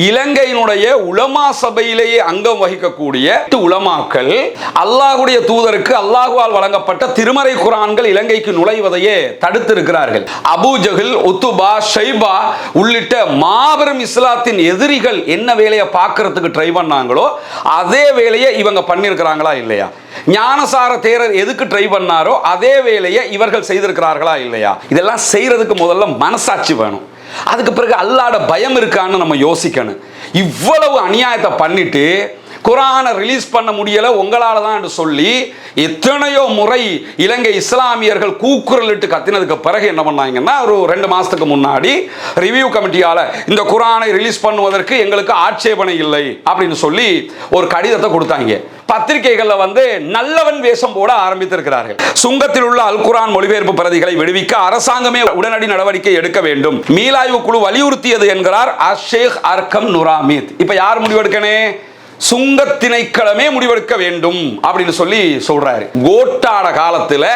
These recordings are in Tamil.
இலங்கையினுடைய உலமா சபையிலேயே அங்கம் வகிக்கக்கூடிய உலமாக்கள் அல்லாஹ்வுடைய தூதருக்கு அல்லாஹ்வால் வழங்கப்பட்ட திருமறை குர்ஆன்கள் இலங்கைக்கு நுழைவதையே தடுத்து இருக்கிறார்கள். அபூ ஜஹல், உத்துபா, ஷைபா உள்ளிட்ட மாபெரும் இஸ்லாத்தின் எதிரிகள் என்ன வேலையை பார்க்கறதுக்கு ட்ரை பண்ணாங்களோ அதே வேலையை இவங்க பண்ணியிருக்கிறாங்களா இல்லையா? ஞானசார தேரர் எதுக்கு ட்ரை பண்ணாரோ அதே வேலையை இவர்கள் செய்திருக்கிறார்களா இல்லையா? இதெல்லாம் செய்யறதுக்கு முதல்ல மனசாட்சி வேணும். அதுக்கு பிறகு அல்லாஹ்வோட பயம் இருக்கான்னு நம்ம யோசிக்கணும். இவ்வளவு அநியாயத்தை பண்ணிட்டு குர்ஆனை ரிலீஸ் பண்ண முடியல உங்களால தான் என்று சொல்லி எத்தனையோ முறை இலங்கை இஸ்லாமியர்கள் கூக்குரலிட்டு கத்தினதுக்கு பிறகு என்ன பண்ணாங்கன்னா, ஒரு 2 மாசத்துக்கு முன்னாடி ரிவ்யூ கமிட்டியால இந்த குர்ஆனை ரிலீஸ் பண்ணுவதற்கு எங்களுக்கு ஆட்சேபனை இல்லை அப்படின்னு சொல்லி ஒரு கடிதத்தை கொடுத்தாங்க. பத்திரிகைகள்ல நல்லவன் வேஷம் போட ஆரம்பித்திருக்கிறார்கள். சுங்கத்தில் உள்ள அல் குர்ஆன் மொழிபெயர்ப்பு பிரதிகளை விடுவிக்க அரசாங்கமே உடனடி நடவடிக்கை எடுக்க வேண்டும் மீளாய்வு குழு வலியுறுத்தியது என்கிறார் ஷேக் அர்கம் நுராமீத். இப்ப யார் முடிவெடுக்கணும்? சுங்க திணைக்களமே முடிவெடுக்க வேண்டும் அப்படின்னு சொல்லி சொல்றாரு. கோட்டாட காலத்துல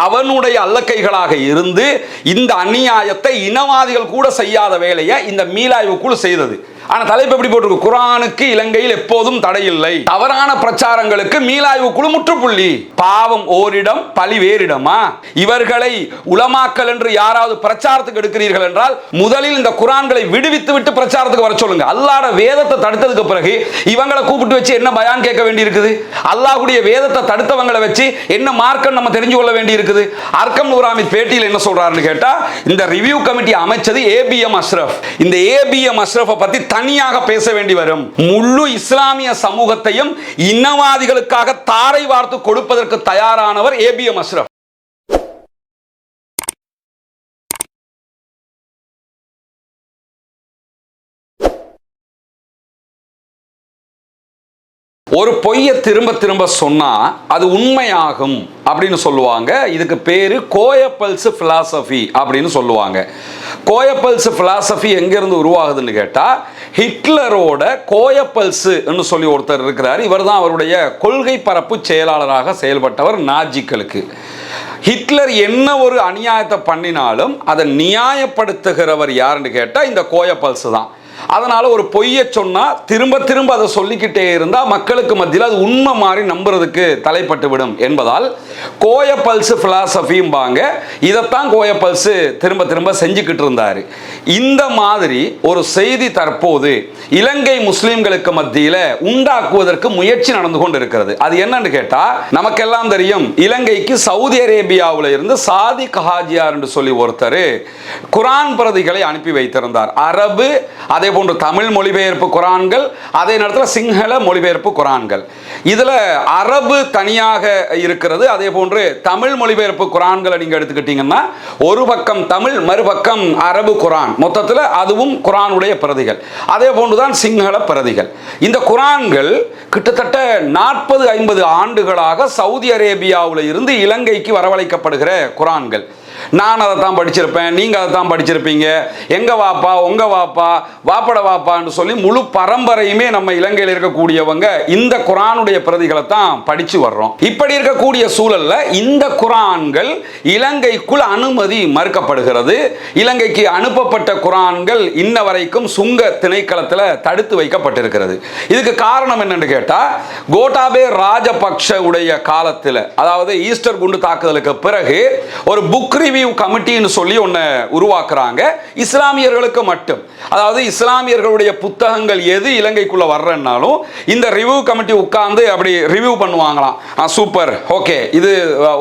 அவனுடைய அல்லக்கைகளாக இருந்து இந்த அநியாயத்தை இனவாதிகள் கூட செய்யாத வேலையை இந்த மீளாய்வு குழு செய்தது. ஆனா தலைப்பு எப்படி போட்டிருக்கு? குர்ஆனுக்கு இலங்கையில் எப்போதும் தடை இல்லை, தவறான பிரச்சாரங்களுக்கு மீளாய்வு குழு முற்றுப்புள்ளி. பாவம் ஓரிடம் பழி வேறிடமா? இவர்களை உலமாக்கல் என்று யாராவது பிரச்சாரத்துக்கு எடுக்கிறீர்கள் என்றால் முதலில் இந்த குர்ஆன்களை விடுவித்து விட்டு பிரச்சாரத்துக்கு வர சொல்லுங்க. அல்லாஹ்வோட வேதத்தை தடுத்ததுக்கு பிறகு இவங்களை கூப்பிட்டு வச்சு என்ன பயான் கேட்க வேண்டி இருக்குது? அல்லாஹ்வுடைய வேதத்தை தடுத்தவங்களை வச்சு என்ன மார்க்கம் நம்ம தெரிஞ்சு கொள்ள வேண்டி இருக்குது? அர்கம் நூராமீத் பேட்டியில் என்ன சொல்றாருன்னு கேட்டா, இந்த ரிவ்யூ கமிட்டி அமைச்சது ஏபிஎம் அஷ்ரஃப். இந்த ஏபிஎம் அஷ்ரஃபை பத்தி தனியாக பேச வேண்டி வரும். முழு இஸ்லாமிய சமூகத்தையும் இனவாதிகளுக்காக தாரை வார்த்து கொடுப்பதற்கு தயாரானவர் ஏபிஎம் அஷ்ரஃப். ஒரு பொய்யை திரும்ப திரும்ப சொன்னா அது உண்மையாகும் அப்படின்னு சொல்லுவாங்க. இதுக்கு பேரு கோயப்பல்ஸ் பிலாசபி அப்படின்னு சொல்லுவாங்க. கோயப்பல்ஸ் பிலாசபி எங்கிருந்து உருவாகுதுன்னு கேட்டா, ஹிட்லரோட கோயப்பல்ஸ் சொல்லி ஒருத்தர் இருக்கிறார். இவர் தான் அவருடைய கொள்கை பரப்பு செயலாளராக செயல்பட்டவர் நாஜிக்களுக்கு. ஹிட்லர் என்ன ஒரு அநியாயத்தை பண்ணினாலும் அதை நியாயப்படுத்துகிறவர் யாருன்னு கேட்டா இந்த கோயப்பல்ஸ் தான். அதனால ஒரு பொய்யை சொன்னா திரும்ப திரும்ப அதை சொல்லிக்கிட்டே இருந்தா மக்களுக்கு மத்தியில் அது உண்மை மாதிரி நம்புறதுக்கு தலைப்பட்டு விடும் என்பதால் கோயப்பல்ஸ் பிலாசபிம்பாங்க. இதைத்தான் கோயப்பல்ஸ் திரும்ப திரும்ப செஞ்சுக்கிட்டு இருந்தாரு. இந்த மாதிரி ஒரு செய்தி தற்போது இலங்கை முஸ்லிம்களுக்கு மத்தியில் உண்டாக்குவதற்கு முயற்சி நடந்து கொண்டு இருக்கிறது. அது என்னன்னு கேட்டா, நமக்கெல்லாம் தெரியும், இலங்கைக்கு சவுதி அரேபியாவில் இருந்து சாதிக் ஹாஜியார் என்று சொல்லி ஒருத்தர் குர்ஆன் பிரதிகளை அனுப்பி வைத்திருந்தார். அரபு, அதே போன்று தமிழ் மொழிபெயர்ப்பு குர்ஆன்கள், அதே நேரத்தில் சிங்கள மொழிபெயர்ப்பு குர்ஆன்கள். இதுல அரபு தனியாக இருக்கிறது. அதே போன்று தமிழ் மொழிபெயர்ப்பு குர்ஆன்களை நீங்க எடுத்துக்கிட்டீங்கன்னா ஒரு பக்கம் தமிழ், மறுபக்கம் அரபு குர்ஆன், மொத்தத்தில் அதுவும் குர்ஆனுடைய பிரதிகள். அதே போன்றுதான் சிங்கள பிரதிகள். இந்த குர்ஆன்கள் கிட்டத்தட்ட 40-50 ஆண்டுகளாக சவுதி அரேபியாவில் இருந்து இலங்கைக்கு வரவழைக்கப்படுகிற குர்ஆன்கள். நான் அதை தான் படிச்சிருப்பேன், நீங்கள் அதை தான் படிச்சிருப்பீங்க, எங்கள் வாப்பா உங்கள் வாப்பா வாப்பட வாப்பான்னு சொல்லி முழு பரம்பரையுமே நம்ம இலங்கையில் இருக்கக்கூடியவங்க இந்த குர்ஆனுடைய பிரதிகளை தான் படித்து வர்றோம். இப்படி இருக்கக்கூடிய சூழலில் இந்த குர்ஆன்கள் இலங்கைக்குள் அனுமதி மறுக்கப்படுகிறது. இலங்கைக்கு அனுப்பப்பட்ட குர்ஆன்கள் இன்ன வரைக்கும் சுங்க திணைக்களத்தில் தடுத்து வைக்கப்பட்டிருக்கிறது. இதுக்கு காரணம் என்னன்னு கேட்டால், கோட்டாபே ராஜபக்ஷ உடைய காலத்தில், அதாவது ஈஸ்டர் குண்டு தாக்குதலுக்கு பிறகு ஒரு புக் ரிவ்யூ கமிட்டின்னு சொல்லி ஒன்று உருவாக்குறாங்க இஸ்லாமியர்களுக்கு மட்டும். அதாவது இஸ்லாமியர்களுடைய புத்தகங்கள் எது இலங்கைக்குள்ள வர்றனாலும் இந்த ரிவ்யூ கமிட்டி உட்கார்ந்து அப்படி ரிவ்யூ பண்ணுவாங்களாம். சூப்பர், ஓகே, இது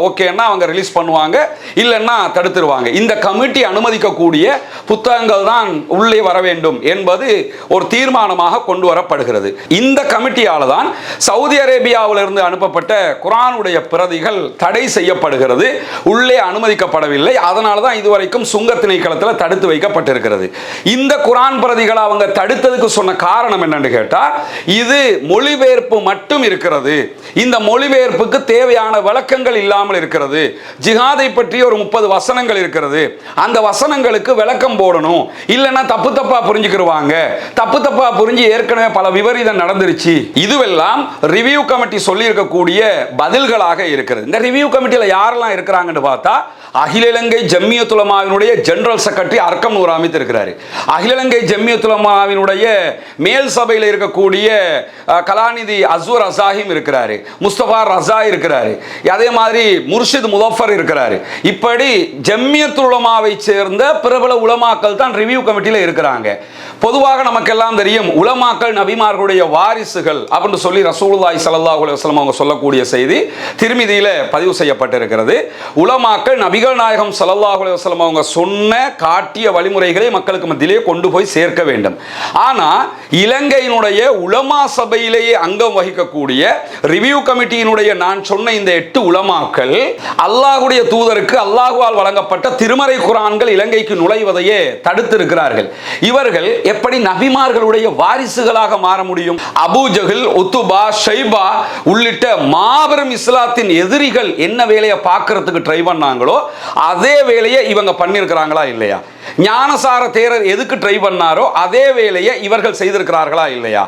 ஓகேன்னா அவங்க ரிலீஸ் பண்ணுவாங்க, இல்லைன்னா தடுத்துருவாங்க. இந்த கமிட்டி அனுமதிக்கக்கூடிய புத்தகங்கள் தான் உள்ளே வர வேண்டும் என்பது ஒரு தீர்மானமாக கொண்டு வரப்படுகிறது. இந்த கமிட்டியால் தான் சவுதி அரேபியாவிலிருந்து அனுப்பப்பட்ட குர்ஆனுடைய பிரதிகள் தடை செய்யப்படுகிறது, உள்ளே அனுமதிக்கப்படவில்லை. அதனால தான் இதுவரைக்கும் சுங்க திணைக்களத்தில் தடுத்து வைக்கப்பட்டிருக்கிறது. இந்த குர்ஆன் பிரதிகளை அவங்க தடுத்ததுக்கு சொன்ன காரணம் என்னன்னு கேட்டா, இது மொழிபெயர்ப்பு மட்டும் இருக்கிறது, இந்த மொழிபெயர்ப்புக்கு தேவையான விளக்கங்கள் இல்லாமல் இருக்கிறது, ஜிஹாதை பற்றி ஒரு 30 வசனங்கள் இருக்கிறது, அந்த வசனங்களுக்கு விளக்கம் போடணும், இல்லைன்னா தப்பு தப்பா புரிஞ்சுக்கிடுவாங்க, தப்பு தப்பா புரிஞ்சு ஏற்கனவே பல விபரீதம் நடந்துருச்சு. இதுவெல்லாம் ரிவ்யூ கமிட்டி சொல்லி இருக்கக்கூடிய பதில்களாக இருக்கிறது. இந்த ரிவ்யூ கமிட்டியில் யாரெல்லாம் இருக்கிறாங்கன்னு பார்த்தா, அகில இலங்கை ஜம்மியத் உலமாவினுடைய ஜெனரல் செக்ரட்டரி அர்க்கம் நூர் ஹமீத் இருக்கிறாரு. அகில இலங்கை ஜம்மியத் உலமாவினுடைய மேல் சபையில் இருக்கக்கூடிய கலாநிதி அஸ்வர் அசாஹிம் இருக்கிறாரு, முஸ்தபா ரஸா இருக்கிறாரு, அதே மாதிரி முர்ஷித் முதஃபர் இருக்கிறாரு. இப்படி ஜம்மியத் உலமாவை சேர்ந்த பிரபல உலமாக்கள் தான் ரிவ்யூ கமிட்டியில் இருக்கிறாங்க. பொதுவாக நமக்கெல்லாம் தெரியும், உலமாக்கள் நபிமார்களுடைய வாரிசுகள் அப்படின்னு சொல்லி ரசூலுல்லாஹி ஸல்லல்லாஹு அலைஹி வஸல்லம் அவங்க சொல்லக்கூடிய செய்தி திர்மிதியில பதிவு செய்யப்பட்டிருக்கிறது. உலமாக்கள் நபிகள் நாயகம் ஸல்லல்லாஹு அலைஹி வஸல்லம் அவங்க சொன்ன காட்டிய வழிமுறைகளை மக்களுக்கு மத்தியிலே கொண்டு போய் சேர்க்க வேண்டும். ஆனா இலங்கையினுடைய உலமா சபையிலேயே அங்கம் வகிக்கக்கூடிய ரிவ்யூ கமிட்டியினுடைய நான் சொன்ன இந்த 8 உலமாக்கள் அல்லாஹ்வுடைய தூதருக்கு அல்லாஹ்வால் வழங்கப்பட்ட திருமறை குர்ஆன்கள் இலங்கைக்கு நுழைவதையே தடுத்திருக்கிறார்கள். இவர்கள் எப்படி நபிமார்களுடைய வாரிசுகளாக மாற முடியும்? அபூ ஜஹல், உத்துபா, ஷைபா உள்ளிட்ட மாபெரும் இஸ்லாத்தின் எதிரிகள் என்ன வேலையை பார்க்கறதுக்கு ட்ரை பண்ணாங்களோ அதே வேலையை இவங்க பண்ணியிருக்கிறாங்களா இல்லையா? ஞானசார தேரர் எதுக்கு ட்ரை பண்ணாரோ அதே வேலையை இவர்கள் செய்திருக்கிறார்களா இல்லையா?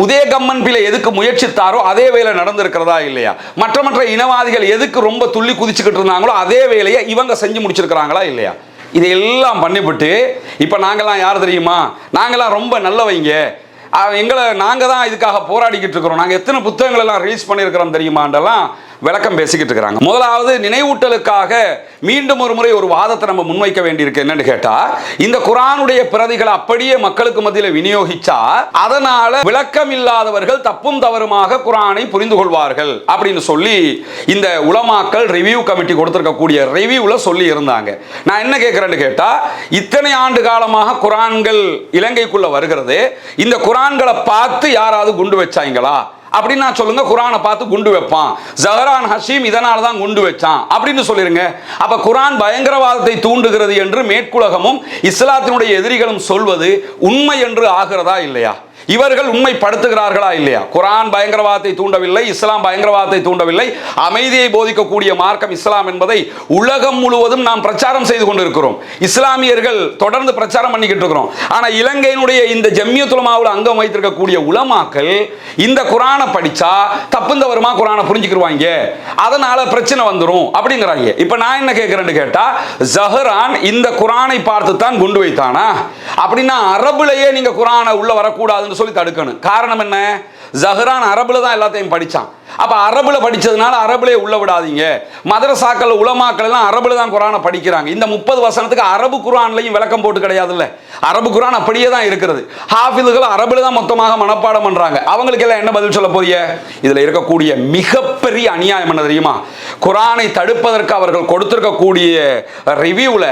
உதயகம்மன் பிள்ளை எதுக்கு முயற்சித்தாரோ அதே வேலை நடந்திருக்கிறதா இல்லையா? மற்ற இனவாதிகள் எதுக்கு ரொம்ப துள்ளி குதிச்சுக்கிட்டு இருந்தாங்களோ அதே வேலையை இவங்க செஞ்சு முடிச்சிருக்கிறாங்களா இல்லையா? இதையெல்லாம் பண்ணிவிட்டு இப்போ நாங்கள்லாம் யார் தெரியுமா, நாங்கள்லாம் ரொம்ப நல்லவங்க, நாங்கள் தான் இதுக்காக போராடிக்கிட்டு இருக்கிறோம், நாங்கள் எத்தனை புத்தகங்கள் எல்லாம் ரிலீஸ் பண்ணியிருக்கிறோம் தெரியுமாண்டெல்லாம் விளக்கம் பேசிக்கிட்டு இருக்கிறாங்க. முதலாவது நினைவூட்டலுக்காக மீண்டும் ஒரு முறை ஒரு வாதத்தை நம்ம முன்வைக்க வேண்டியிருக்கு. என்னன்னு கேட்டா, இந்த குர்ஆனுடைய பிரதிகளை அப்படியே மக்களுக்கு மத்தியில் விநியோகிச்சா அதனால விளக்கம் இல்லாதவர்கள் தப்பும் தவறுமாக குர்ஆனை புரிந்து கொள்வார்கள் அப்படின்னு சொல்லி இந்த உலமாக்கள் ரிவ்யூ கமிட்டி கொடுத்திருக்கக்கூடிய ரிவ்யூல சொல்லி இருந்தாங்க. நான் என்ன கேட்கிறேன்னு கேட்டா, இத்தனை ஆண்டு காலமாக குர்ஆன்கள் இலங்கைக்குள்ள வருகிறது, இந்த குர்ஆன்களை பார்த்து யாராவது குண்டு வச்சாங்களா அப்படின்னா சொல்லுங்க. குர்ஆனை பார்த்து குண்டு வைப்பான், ஜஹரான் ஹஷீம் இதனால தான் குண்டு வச்சான் அப்படின்னு சொல்லிருங்க. அப்ப குர்ஆன் பயங்கரவாதத்தை தூண்டுகிறது என்று மேற்குலகமும் இஸ்லாத்தினுடைய எதிரிகளும் சொல்வது உண்மை என்று ஆகிறதா இல்லையா? இவர்கள் உண்மைப்படுத்துகிறார்களா இல்லையா? குர்ஆன் பயங்கரவாதத்தை தூண்டவில்லை, இஸ்லாம் பயங்கரவாதத்தை தூண்டவில்லை, அமைதியை போதிக்கக்கூடிய மார்க்கம் இஸ்லாம் என்பதை உலகம் முழுவதும் நாம் பிரச்சாரம் செய்து கொண்டிருக்கிறோம். இஸ்லாமியர்கள் தொடர்ந்து பிரச்சாரம் பண்ணிக்கிட்டு இருக்கிறோம். ஆனா இலங்கையினுடைய இந்த ஜம்மியத் உலமாவில் அங்கம் வைத்திருக்கக்கூடிய உலமாக்கள் இந்த குர்ஆனை படிச்சா தப்புந்தவருமா குர்ஆனை புரிஞ்சுக்கிடுவாங்க, அதனால பிரச்சனை வந்துடும் அப்படிங்கிறாங்க. இப்ப நான் என்ன கேட்கிறேன்னு கேட்டா, ஜஹரான் இந்த குர்ஆனை பார்த்து தான் குண்டு வைத்தானா? அப்படின்னா அரபுலயே நீங்க குர்ஆனை உள்ள வரக்கூடாதுன்னு சொல்லி தடுக்கணும். காரணம் என்ன? ஜஹரான் அரபுல தான் எல்லாத்தையும் படிச்சான். அப்ப அரபுல படிச்சதுனால அரபுலே உள்ள விடாதீங்க. மதரசாக்கள் உலமாக்கள் எல்லாம் அரபுல தான் குர்ஆனை படிக்கிறாங்க. இந்த 30 வசனத்துக்கு அரபு குர்ஆன்லயும் விளக்கம் போட்டு கிடையாதுல்ல. அரபு குர்ஆன் அப்படியே தான் இருக்கிறது. ஹாஃபிதுகள் அரபுல தான் மொத்தமாக மனப்பாடம் பண்றாங்க. அவங்களுக்கு எல்லாம் என்ன பதில் சொல்ல போறீங்க? இதுல இருக்கக்கூடிய மிகப்பெரிய அநியாயம் என்ன தெரியுமா? குர்ஆனை தடுப்பதற்கு அவர்கள் கொடுத்திருக்கக்கூடிய ரிவ்யூல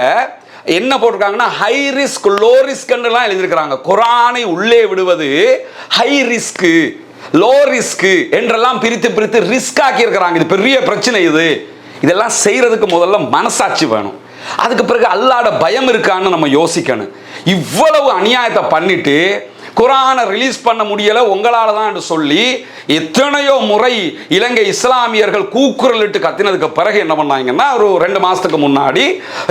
என்ன போட்டிருக்காங்கன்னா, ஹை ரிஸ்க் லோ ரிஸ்க் என்றெல்லாம் எழுதியிருக்கிறாங்க. குர்ஆனை உள்ளே விடுவது ஹை ரிஸ்க் லோ ரிஸ்க் என்றெல்லாம் பிரித்து ரிஸ்க் ஆக்கி இருக்கிறாங்க. இது பெரிய பிரச்சனை. இதெல்லாம் செய்யறதுக்கு முதல்ல மனசாட்சி வேணும். அதுக்கு பிறகு அல்லாஹ்வோட பயம் இருக்கான்னு நம்ம யோசிக்கணும். இவ்வளவு அநியாயத்தை பண்ணிட்டு குர்ஆனை ரிலீஸ் பண்ண முடியல உங்களால தான் என்று சொல்லி எத்தனையோ முறை இலங்கை இஸ்லாமியர்கள் கூக்குரலிட்டு கத்தினதுக்கு பிறகு என்ன பண்ணாங்கன்னா, ஒரு 2 மாசத்துக்கு முன்னாடி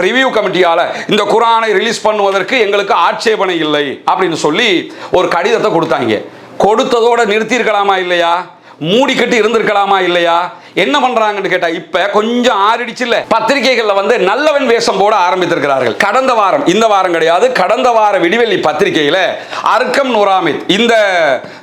ரிவ்யூ கமிட்டியால இந்த குர்ஆனை ரிலீஸ் பண்ணுவதற்கு எங்களுக்கு ஆட்சேபனை இல்லை அப்படின்னு சொல்லி ஒரு கடிதத்தை கொடுத்தாங்க. கொடுத்ததோட நிறுத்தியிருக்கலாமா இல்லையா? மூடிக்கிட்டு இருந்திருக்கலாமா இல்லையா? என்ன பண்றாங்கன்னு கேட்டா, இப்ப கொஞ்சம் ஆறிடுச்சு இல்ல, பத்திரிகைகள்ல நல்லவன் வேஷம் போட ஆரம்பித்திருக்கிறார்கள். கடந்த வாரம், இந்த வாரம் கிடையாது, கடந்த வார விடிவெள்ளி பத்திரிகையில அர்க்கம் நூர் ஹமீத் இந்த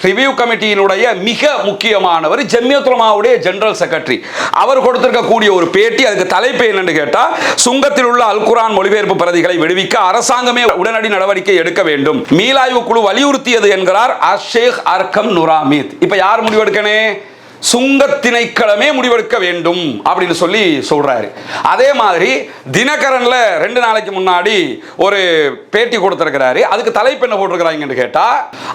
ரிவ்யூ கமிட்டியினுடைய மிக முக்கியமானவர், ஜம்மியத் உலமாவுடைய ஜெனரல் செக்ரட்டரி, அவர் கொடுத்திருக்கக்கூடிய ஒரு பேட்டி. அதுக்கு தலைப்பு என்னன்னு கேட்டா, சுங்கத்தில் உள்ள அல் குர்ஆன் மொழிபெயர்ப்பு பிரதிகளை விடுவிக்க அரசாங்கமே உடனடி நடவடிக்கை எடுக்க வேண்டும், மீளாய்வு குழு வலியுறுத்தியது என்கிறார் ஷேக் அர்க்கம் நூர் ஹமீத். இப்ப யார் முடிவெடுக்கணும்? சுங்க திணைக்களமே முடிவெடுக்க வேண்டும் அப்படின்னு சொல்லி சொல்றாரு. அதே மாதிரி தினகரன்ல 2 நாளைக்கு முன்னாடி ஒரு பேட்டி கொடுத்திருக்கிறாரு. அதுக்கு தலைப்பு என்ன போட்டிருக்கிறாங்கன்னு கேட்டா,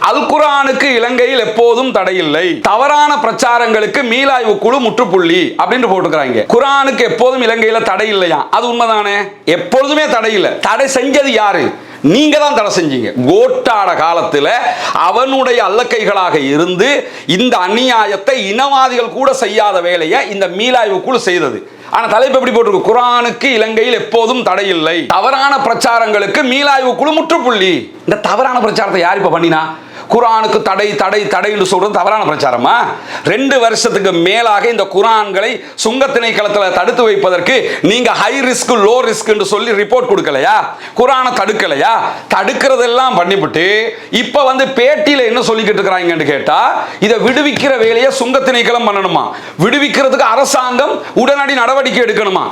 அல் குர்ஆனுக்கு இலங்கையில் எப்போதும் தடையில்லை, தவறான பிரச்சாரங்களுக்கு மீளாய்வு குழு முற்றுப்புள்ளி அப்படின்னு போட்டிருக்கிறாங்க. குர்ஆனுக்கு எப்போதும் இலங்கையில தடை இல்லையா? அது உண்மைதானே? எப்பொழுதுமே தடை இல்லை. தடை செஞ்சது யாரு? நீங்க தான் தடை செஞ்சீங்க. கோட்டாட காலத்தில் அவனுடைய அல்லக்கைகளாக இருந்து இந்த அநியாயத்தை இனவாதிகள் கூட செய்யாத வேலையை இந்த மீளாய்வு குழு செய்தது. ஆனா தலைப்பு எப்படி போட்டிருக்கு? குர்ஆனுக்கு இலங்கையில் எப்போதும் தடையில்லை, தவறான பிரச்சாரங்களுக்கு மீளாய்வு குழு முற்றுப்புள்ளி. இந்த தவறான பிரச்சாரத்தை யார் இப்ப பண்ணினா? குர்ஆனுக்கு தடை தடை தடை என்று சொல்றது தவறான பிரச்சாரமா? 2 வருஷத்துக்கு மேலாக இந்த குர்ஆன்களை சுங்க திணைக்களத்தில் தடுத்து வைப்பதற்கு நீங்க ஹை ரிஸ்க் லோ ரிஸ்க் என்று சொல்லி ரிப்போர்ட் கொடுக்கலையா? குர்ஆனை தடுக்கலையா? தடுக்கிறதெல்லாம் பண்ணிவிட்டு இப்ப வந்து பேட்டியில என்ன சொல்லிக்கிட்டு இருக்கிறாங்கன்னு கேட்டா, இதை விடுவிக்கிற வேலையை சுங்க திணைக்களம் பண்ணணுமா, விடுவிக்கிறதுக்கு அரசாங்கம் உடனடி நடவடிக்கை எடுக்கணுமா?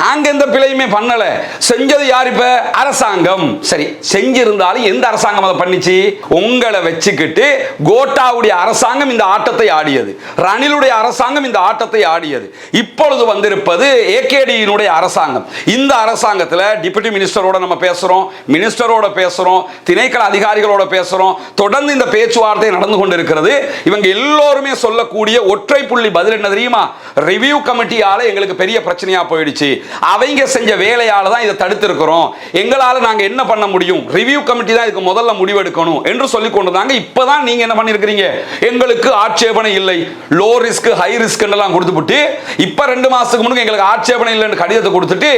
நாங்க எந்த பிழையுமே பண்ணல, செஞ்சது யார்? இப்ப அரசாங்கம். சரி, செஞ்சிருந்தாலும் எந்த அரசாங்கம் அதை பண்ணிச்சு? உங்களை வச்சுக்கிட்டு கோட்டாவுடைய அரசாங்கம் இந்த ஆட்டத்தை ஆடியது, ரணிலுடைய அரசாங்கம் இந்த ஆட்டத்தை ஆடியது. இப்பொழுது வந்திருப்பது ஏகேடியினுடைய அரசாங்கம். இந்த அரசாங்கத்தில் டிப்யூட்டி மினிஸ்டரோட நம்ம பேசுறோம், மினிஸ்டரோட பேசுறோம், திணைக்கள அதிகாரிகளோட பேசுறோம். தொடர்ந்து இந்த பேச்சுவார்த்தை நடந்து கொண்டிருக்கிறது. இவங்க எல்லோருமே சொல்லக்கூடிய ஒற்றை புள்ளி பதில் என்ன தெரியுமா? ரிவ்யூ கமிட்டியால எங்களுக்கு பெரிய பிரச்சனையா போயிடுச்சு, அவங்க செஞ்ச வேலையால தான் இதை தடுத்திருக்கிறோம், எங்களால நாங்க என்ன பண்ண முடியும், ரிவ்யூ கமிட்டி தான் இதுக்கு முதல்ல முடிவெடுக்கணும் என்று சொல்லி கொண்டுதாங்க. இப்பதான் நீங்க என்ன பண்ணிருக்கீங்க, எங்களுக்கு ஆட்சேபனை இல்லை, லோ ரிஸ்க் ஹை ரிஸ்க் எல்லாம் கொடுத்துட்டு இப்ப 2 மாசத்துக்கு முன்னாடி எங்களுக்கு ஆட்சேபனை இல்லைன்னு கடிதத்தை கொடுத்துட்டு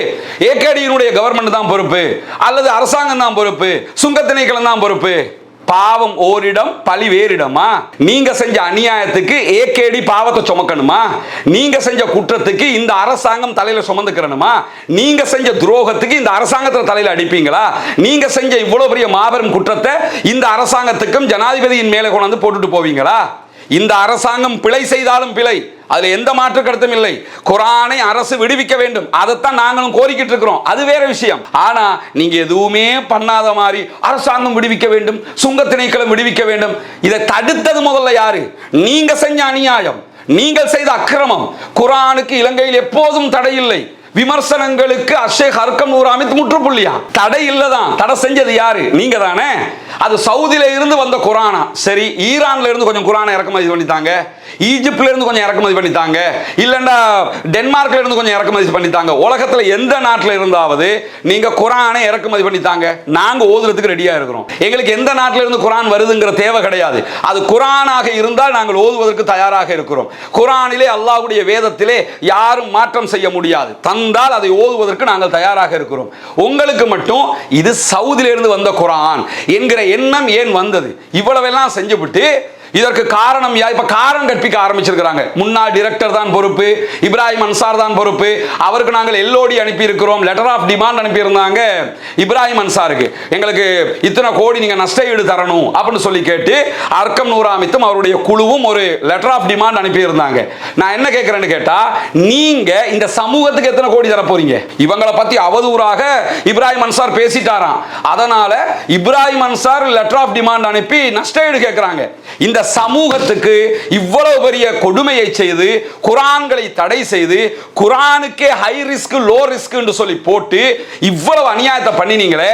ஏகேடியினுடைய கவர்மெண்ட் தான் பொறுப்பு அல்லது அரசாங்கம் தான் பொறுப்பு, சுங்க திணைக்களம் தான் பொறுப்பு. பாவம் ஓரிடம் பழி வேறிடமா? நீங்க செஞ்ச அநியாயத்துக்கு ஏகேடி பாவத்தை சுமக்கணுமா? நீங்க செஞ்ச குற்றத்துக்கு இந்த அரசாங்கம் தலையில சுமந்துக்கிறணுமா? நீங்க செஞ்ச துரோகத்துக்கு இந்த அரசாங்கத்தை தலையில அடிப்பீங்களா? நீங்க செஞ்ச இவ்வளவு பெரிய மாபெரும் குற்றத்தை இந்த அரசாங்கத்துக்கும் ஜனாதிபதியின் மேலே கொண்டு போட்டுட்டு போவீங்களா? இந்த அரசாங்கம் பிழை செய்தாலும் பிழை, அதுல எந்த மாற்று கருத்தும் இல்லை. குர்ஆனை அரசு விடுவிக்க வேண்டும், அதைத்தான் நாங்களும் கோரிக்கிட்டு இருக்கிறோம், அது வேற விஷயம். ஆனா நீங்க எதுவுமே பண்ணாத மாதிரி அரசாங்கம் விடுவிக்க வேண்டும், சுங்க திணைக்களம் விடுவிக்க வேண்டும். இதை தடுத்தது முதல்ல யாரு? நீங்க செஞ்ச அநியாயம், நீங்கள் செய்த அக்கிரமம். குர்ஆனுக்கு இலங்கையில் எப்போதும் தடை இல்லை. விமர்சனங்களுக்கு அஷேக் ஹர்கம் நூர் அமித் முற்றுப்புள்ளியா? தடை இல்லதான். தடை செஞ்சது யாரு? நீங்க தானே. அது சவுதியில இருந்து வந்த குர்ஆனா? சரி, ஈரான்ல இருந்து கொஞ்சம் குர்ஆனை இறக்குமதி பண்ணித்தாங்க, ஈஜிப்ட்ல இருந்து கொஞ்சம் இறக்குமதி பண்ணித்தாங்க, இல்லண்டா டென்மார்க்ல இருந்து கொஞ்சம் இறக்குமதி பண்ணித்தாங்க. உலகத்துல எந்த நாட்டில் இருந்தாவது நீங்க குர்ஆனை இறக்குமதி பண்ணித்தாங்க, நாங்க ஓதுறதுக்கு ரெடியா இருக்கிறோம். எங்களுக்கு எந்த நாட்டில இருந்து குர்ஆன் வருதுங்கிற தேவை கிடையாது. அது குர்ஆனாக இருந்தால் நாங்கள் ஓதுவதற்கு தயாராக இருக்கிறோம். குர்ஆனிலே அல்லாஹ்வுடைய வேதத்திலே யாரும் மாற்றம் செய்ய முடியாது. தந்தால் அதை ஓதுவதற்கு நாங்கள் தயாராக இருக்கிறோம். உங்களுக்கு மட்டும் இது சவுதியில இருந்து வந்த குர்ஆன் என்கிற எண்ணம் ஏன் வந்தது? இவ்வளவெல்லாம் செஞ்சுவிட்டு இதற்கு காரணம் இப்ப காரணம் கற்பிக்க ஆரம்பிச்சிருக்காங்க. முன்னாள் டைரக்டர் தான் பொறுப்பு, இப்ராஹிம் அன்சார் தான் பொறுப்பு, அவருக்கு நாங்கள் எல்ஓடி அனுப்பி இருக்கிறோம், லெட்டர் ஆஃப் டிமாண்ட் அனுப்பி இருந்தாங்க இப்ராஹிம் அன்சாருக்கு, எங்களுக்கு இத்தனை கோடி நீங்க நஷ்ட ஈடு தரணும் அப்படின்னு சொல்லி கேட்டு ஹர்கம் நூர் அமித்தும் அவருடைய குழுவும் ஒரு லெட்டர் ஆஃப் டிமாண்ட் அனுப்பி இருந்தாங்க. நான் என்ன கேட்கிறேன்னு கேட்டா, நீங்க இந்த சமூகத்துக்கு எத்தனை கோடி தர போறீங்க? இவங்களை பத்தி அவதூறாக இப்ராஹிம் அன்சார் பேசிட்டாராம், அதனால Ibrahim Ansar letter of demand அனுப்பி நஷ்ட ஈடு கேட்கிறாங்க. இந்த சமூகத்துக்கு இவ்வளவு பெரிய கொடுமையை செய்து குர்ஆன்களை தடை செய்து குர்ஆனுக்கே ஹை ரிஸ்க் லோ ரிஸ்க் என்று சொல்லி போட்டு இவ்வளவு அநியாயத்தை பண்ணினீங்களே,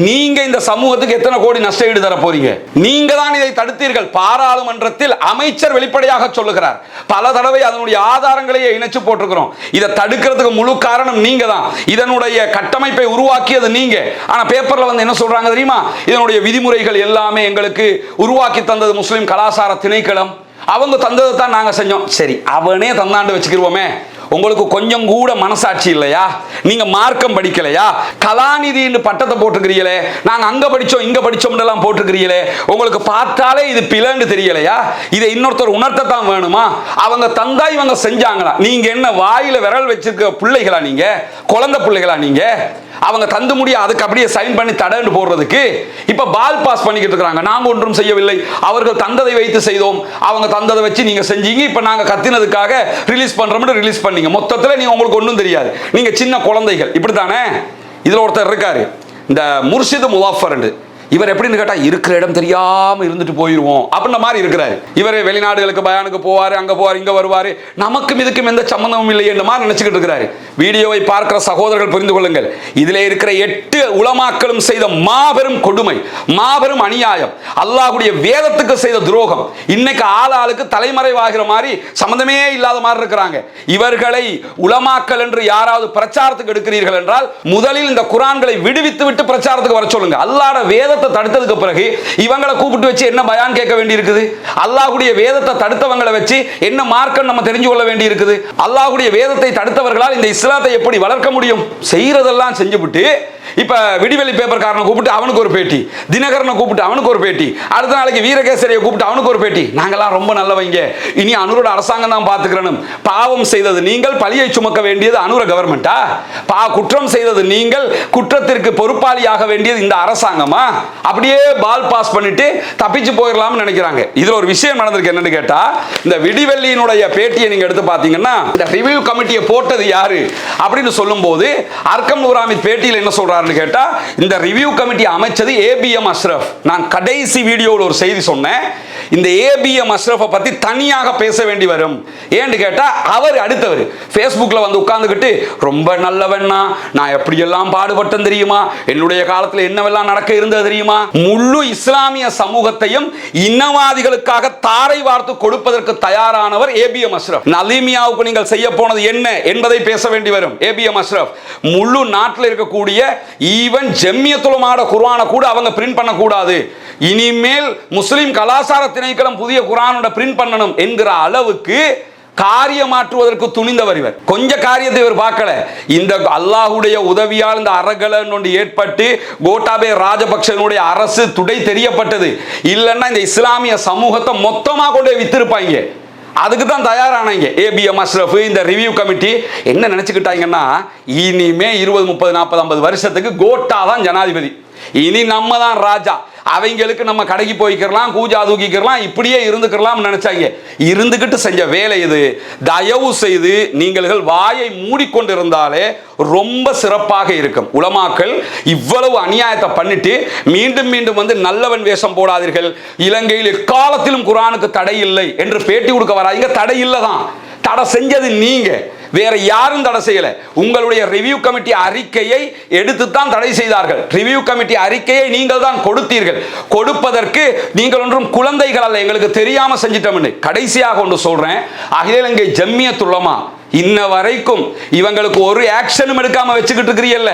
நீங்க இந்த சமூகத்துக்கு எத்தனை கோடி நஷ்ட ஈடு தர போறீங்க? நீங்க தான் இதை தடுத்தீர்கள். பாராளுமன்றத்தில் அமைச்சர் வெளிப்படையாக சொல்லுகிறார், பல தடவை அதனுடைய ஆதாரங்களையே இணைச்சு போட்டிருக்கிறோம். இதை தடுக்கிறதுக்கு முழு காரணம் நீங்க தான், இதனுடைய கட்டமைப்பை உருவாக்கியது நீங்க. ஆனா பேப்பர்ல வந்து என்ன சொல்றாங்க தெரியுமா? இதனுடைய விதிமுறைகள் எல்லாமே எங்களுக்கு உருவாக்கி தந்தது முஸ்லிம் கலாசார திணைக்களம், அவங்க தந்ததை தான் நாங்க செஞ்சோம். சரி, அவனே தந்தாண்டு வச்சுக்கிருவோமே, உங்களுக்கு கொஞ்சம் கூட மனசாட்சி இல்லையா? நீங்க மார்க்கம் படிக்கலையா? கலாநிதின்னு பட்டத்தை போட்டுக்கிறீங்களே, நாங்க அங்க படிச்சோம் இங்க படிச்சோம் எல்லாம் போட்டுக்கிறீங்களே, உங்களுக்கு பார்த்தாலே இது பிளன்னு தெரியலையா? இதை இன்னொருத்தர் உணர்த்தத்தான் வேணுமா? அவங்க தந்தா இவங்க செஞ்சாங்களா? நீங்க என்ன வாயில விரல் வச்சிருக்க பிள்ளைகளா? நீங்க குழந்தை பிள்ளைகளா? நீங்க அவங்க தந்து முடிய அதுக்கு அப்படியே சைன் பண்ணி தடன்னு போடுறதுக்கு இப்ப பால் பாஸ் பண்ணிக்கிட்டு இருக்காங்க. நாங்க ஒன்றும் செய்யவில்லை, அவர்கள் தந்ததை வைத்து செய்தோம், அவங்க தந்ததை வச்சு நீங்க செஞ்சீங்க, இப்ப நாங்க கத்தினதுக்காக ரிலீஸ் பண்றோம்னு ரிலீஸ் பண்ணீங்க. மொத்தத்தில் நீங்க உங்களுக்கு ஒன்றும் தெரியாது, நீங்க சின்ன குழந்தைகள். இப்படித்தானே? இதுல ஒருத்தர் இருக்காரு, இந்த முர்ஷித் முலாஃபர், இவர் எப்படின்னு கேட்டா இருக்கிற இடம் தெரியாம இருந்துட்டு போயிருவோம் அப்படின்ற மாதிரி இருக்கிறாரு. இவர் வெளிநாடுகளுக்கு பயானுக்கு போவாரு, அங்க போவார், இங்க வருவாரு, நமக்கும் இதுக்கும் எந்த சம்பந்தமும் இல்லை என்ற மாதிரி நினைச்சுக்கிட்டு இருக்கிறாரு. வீடியோவை பார்க்கிற சகோதரர்கள் புரிந்து கொள்ளுங்கள், இதிலே இருக்கிற 8 உலமாக்களும் செய்த மாபெரும் கொடுமை, மாபெரும் அநியாயம், அல்லாஹ்வுடைய வேதத்துக்கு செய்த துரோகம். இன்னைக்கு ஆளாளுக்கு தலைமறைவாகிற மாதிரி சம்பந்தமே இல்லாத மாதிரி இருக்கிறாங்க. இவர்களை உலமாக்கள் என்று யாராவது பிரச்சாரத்துக்கு எடுக்கிறீர்கள் என்றால் முதலில் இந்த குர்ஆன்களை விடுவித்து விட்டு பிரச்சாரத்துக்கு வர சொல்லுங்க. அல்லாஹ்வுடைய வேத வேதத்தை தடுத்ததுக்கு பிறகு இவங்களை கூப்பிட்டு வச்சு என்ன பயான் கேட்க வேண்டி இருக்குது? அல்லாஹ்வுடைய வேதத்தை தடுத்தவங்களை வச்சு என்ன மார்க்கம் நம்ம தெரிஞ்சு கொள்ள வேண்டி இருக்குது? அல்லாஹ்வுடைய வேதத்தை தடுத்தவர்களால் இந்த இஸ்லாத்தை எப்படி வளர்க்க முடியும்? செய்யறதெல்லாம் செஞ்சுவிட்டு இப்ப விடிவெளி பேப்பர்காரனை கூப்பிட்டு அவனுக்கு ஒரு பேட்டி, தினகரனை கூப்பிட்டு அவனுக்கு ஒரு பேட்டி, அடுத்த நாளைக்கு வீரகேசரியை கூப்பிட்டு அவனுக்கு ஒரு பேட்டி. நாங்கெல்லாம் ரொம்ப நல்லவங்க, இனி அனுரோட அரசாங்கம் தான் பார்த்துக்கிறணும். பாவம் செய்தது நீங்கள், பழியை சுமக்க வேண்டியது அனுர கவர்மெண்டா? குற்றம் செய்தது நீங்கள், குற்றத்திற்கு பொறுப்பாளியாக வேண்டியது இந்த அரசாங்கமா? அப்படியே பால் பாஸ் பண்ணிட்டு தப்பிச்சு போயிடலாம்னு நினைக்கிறாங்க. இதுல ஒரு விஷயம் நடந்திருக்கு. என்னன்னு கேட்டா, இந்த விடிவெள்ளியினுடைய பேட்டியை நீங்க எடுத்து பாத்தீங்கன்னா, இந்த ரிவ்யூ கமிட்டியை போட்டது யாரு அப்படின்னு சொல்லும் போது அர்க்கம் நூர் ஹமீத் பேட்டியில் என்ன சொல்றாரு கேட்டா, இந்த ரிவ்யூ கமிட்டி அமைச்சது ஏபிஎம் அஷ்ரஃப். நான் கடைசி வீடியோவில் ஒரு செய்தி சொன்னேன், இந்த ஏபிஎம் அஷ்ரஃபை பத்தி தனியாக பேச வேண்டி வரும். ஏன்னு கேட்டா, அவர் அடுத்தவர் ஃபேஸ்புக்ல வந்து உட்கார்ந்துக்கிட்டு ரொம்ப நல்லவன்னா, நான் எப்படியெல்லாம் பாடுபட்டேன் தெரியுமா, என்னுடைய காலத்தில் என்னவெல்லாம் நடக்க இருந்தது தெரியுமா, முழு இஸ்லாமிய சமூகத்தையும் இனவாதிகளுக்காக தாரை வார்த்து கொடுப்பதற்கு தயாரானவர் ஏபிஎம் அஷ்ரஃப். நலீமியாவுக்கு நீங்கள் செய்ய போனது என்ன என்பதை பேச வேண்டி வரும். ஏபிஎம் அஷ்ரஃப் முழு நாட்டில் இருக்கக்கூடிய ஈவன் ஜம்மியத்துல் உலமாட குர்ஆனை கூட அவங்க பிரிண்ட் பண்ண கூடாது, இனிமேல் முஸ்லிம் கலாசார திணைக்களம் புதிய குர்ஆனோட பிரிண்ட் பண்ணணும் என்கிற அளவுக்கு காரியமாற்றுவதற்கு துணிந்தவர் இவர். கொஞ்ச காரியத்தை இவர் பார்க்கல. இந்த அல்லாஹ்வுடைய உதவியால் இந்த அரகலன் ஒன்று ஏற்பட்டு கோட்டாபே ராஜபக்சனுடைய அரசு துடை தெரியப்பட்டது. இல்லைன்னா இந்த இஸ்லாமிய சமூகத்தை மொத்தமாக கொண்டு வித்திருப்பாங்க. அதுக்கு தான் தயாரானாங்க ஏபிஎம் அஷ்ரஃப். இந்த ரிவ்யூ கமிட்டி என்ன நினைச்சுக்கிட்டாங்கன்னா, இனிமே 20, 30, 40, 50 வருஷத்துக்கு கோட்டா தான் ஜனாதிபதி, இனி நம்ம தான் ராஜா, அவங்களுக்கு நம்ம கடைக்கு போய்க்கிறலாம், கூஜா தூக்கிக்கிறலாம், இப்படியே இருந்துக்கிறலாம் நினைச்சாங்க. இருந்துகிட்டு செஞ்ச வேலை இது. தயவு செய்து நீங்கள் வாயை மூடிக்கொண்டிருந்தாலே ரொம்ப சிறப்பாக இருக்கும். உலமாக்கள் இவ்வளவு அநியாயத்தை பண்ணிட்டு மீண்டும் மீண்டும் வந்து நல்லவன் வேஷம் போடாதீர்கள், இலங்கையில் எக்காலத்திலும் குர்ஆனுக்கு தடை இல்லை என்று பேட்டி கொடுக்க வராங்க. தடை இல்லை தான், தடை செஞ்சது நீங்க, வேற யாரும் தடை செய்யல. உங்களுடைய ரிவ்யூ கமிட்டி அறிக்கையை எடுத்துத்தான் தடை செய்தார்கள். ரிவ்யூ கமிட்டி அறிக்கையை நீங்கள் தான் கொடுத்தீர்கள். கொடுப்பதற்கு நீங்கள் ஒன்றும் குழந்தைகள் அல்ல, எங்களுக்கு தெரியாம செஞ்சிட்டோம்னு. கடைசியாக ஒன்று சொல்றேன், அகில இலங்கை ஜம்மியத்துல் உலமா இன்ன வரைக்கும் இவங்களுக்கு ஒரு ஆக்ஷனும் எடுக்காம வச்சுக்கிட்டு இருக்கிறீல்ல,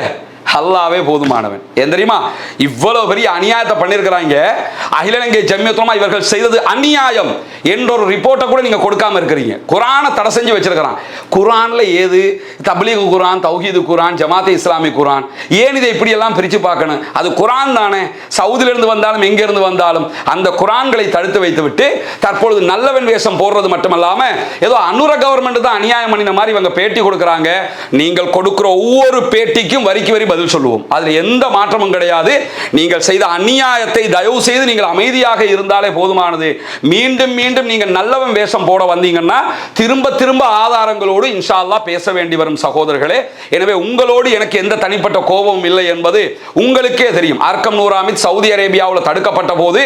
அல்லாஹ்வே போதுமானவன். ஏன் தெரியுமா, இவ்வளவு பெரிய அநியாயத்தை பண்ணியிருக்கிறாங்க. அகில இலங்கை ஜம்மியத்துல் உலமா இவர்கள் செய்தது அநியாயம் என்ற ஒரு ரிப்போர்ட்டை கூட நீங்க கொடுக்காம இருக்கிறீங்க. குர்ஆனை தடை செஞ்சு வச்சிருக்கிறான். குர்ஆன்ல ஏது தப்லீக் குர்ஆன், தௌஹீது குர்ஆன், ஜமாத்தே இஸ்லாமி குர்ஆன், ஏன் இதை இப்படி எல்லாம் பிரிச்சு பார்க்கணும்? அது குர்ஆன் தானே, சவுதியிலிருந்து வந்தாலும் எங்க இருந்து வந்தாலும் அந்த குர்ஆன்களை தடுத்து வைத்து விட்டு தற்பொழுது நல்லவன் வேஷம் போடுறது மட்டுமல்லாம ஏதோ அனுர கவர்மெண்ட் தான் அநியாயம் பண்ணின மாதிரி இவங்க பேட்டி கொடுக்குறாங்க. நீங்கள் கொடுக்கிற ஒவ்வொரு பேட்டிக்கும் வரிக்கு வரி பதில் சொல்லுவோம், அதில் எந்த மாற்றமும் கிடையாது. நீங்கள் செய்த அநியாயத்தை தயவு செய்து நீங்கள் அமைதியாக இருந்தாலே போதுமானது. மீண்டும் மீண்டும் நீங்கள் நல்லவன் வேஷம் போட வந்தீங்கன்னா திரும்ப திரும்ப ஆதாரங்களோடு இன்ஷா அல்லாஹ் பேச வேண்டி வரும் சகோதரர்களே. எனவே உங்களோடு எனக்கு எந்த தனிப்பட்ட கோபமும் இல்லை என்பது உங்களுக்கே தெரியும். அர்க்கம் நூர் ஹமீத் சவுதி அரேபியாவில் தடுக்கப்பட்ட போது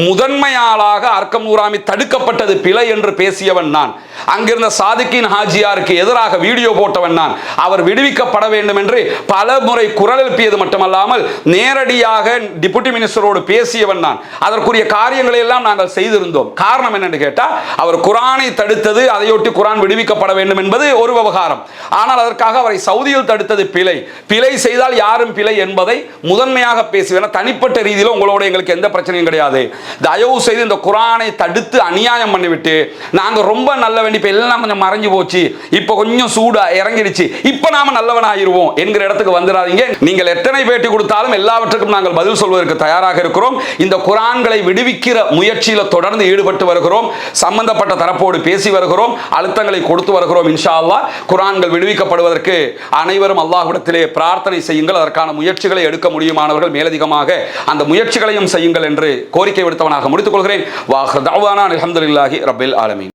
முதன்மையாளாக அர்க்கம் நூர் ஹமீத் தடுக்கப்பட்டது பிழை என்று பேசியவன் நான். அங்கிருந்த சாதிக்கின் ஹாஜியாருக்கு எதிராக வீடியோ போட்டவன் நான். அவர் விடுவிக்கப்பட வேண்டும் என்று பல முறை குரல் எழுப்பியது மட்டுமல்லாமல் நேரடியாக டிப்யூட்டி மினிஸ்டரோடு பேசியவன் நான். அதற்குரிய காரியங்களை எல்லாம் நாங்கள் செய்திருந்தோம். காரணம் என்னன்னு கேட்டா, அவர் குர்ஆனை தடுத்தது, அதையொட்டி குர்ஆன் விடுவிக்கப்பட வேண்டும் என்பது ஒரு விவகாரம். ஆனால் அதற்காக அவரை சவுதியில் தடுத்தது பிழை. பிழை செய்தால் யாரும் பிழை என்பதை முதன்மையாக பேசுவேன். தனிப்பட்ட ரீதியில் உங்களோட எங்களுக்கு எந்த பிரச்சனையும் கிடையாது. தயவு செய்து இந்த குர்ஆனை தடுத்து அநியாயம் பண்ணிவிட்டு நாங்க ரொம்ப நல்ல வேண்டி இப்ப எல்லாம் கொஞ்சம் மறைஞ்சு போச்சு, இப்ப கொஞ்சம் சூடா இறங்கிடுச்சு, இப்ப நாம நல்லவன் ஆயிருவோம் என்கிற இடத்துக்கு வந்துடாதீங்க. நீங்கள் எத்தனை பேட்டி கொடுத்தாலும் எல்லாவற்றுக்கும் நாங்கள் பதில் சொல்வதற்கு தயாராக இருக்கிறோம். இந்த குர்ஆன்களை விடுவிக்கிற முயற்சியில் தொடர்ந்து ஈடுபட்டு வருகிறோம். சம்பந்தப்பட்ட தரப்போடு பேசி வருகிறோம், அழுத்தங்களை கொடுத்து வருகிறோம். இன்ஷா அல்லாஹ் குர்ஆன்கள் விடுவிக்கப்படுவதற்கு அனைவரும் அல்லாஹ்விடத்திலே பிரார்த்தனை செய்யுங்கள். அதற்கான முயற்சிகளை எடுக்க முடியுமானவர்கள் மேலதிகமாக அந்த முயற்சிகளையும் செய்யுங்கள் என்று கோரிக்கை விடுத்தவனாக முடித்துக் கொள்கிறேன். வாஹ் தஅவானா அல்ஹம்துலில்லாஹி ரப்பில் ஆலமீன்.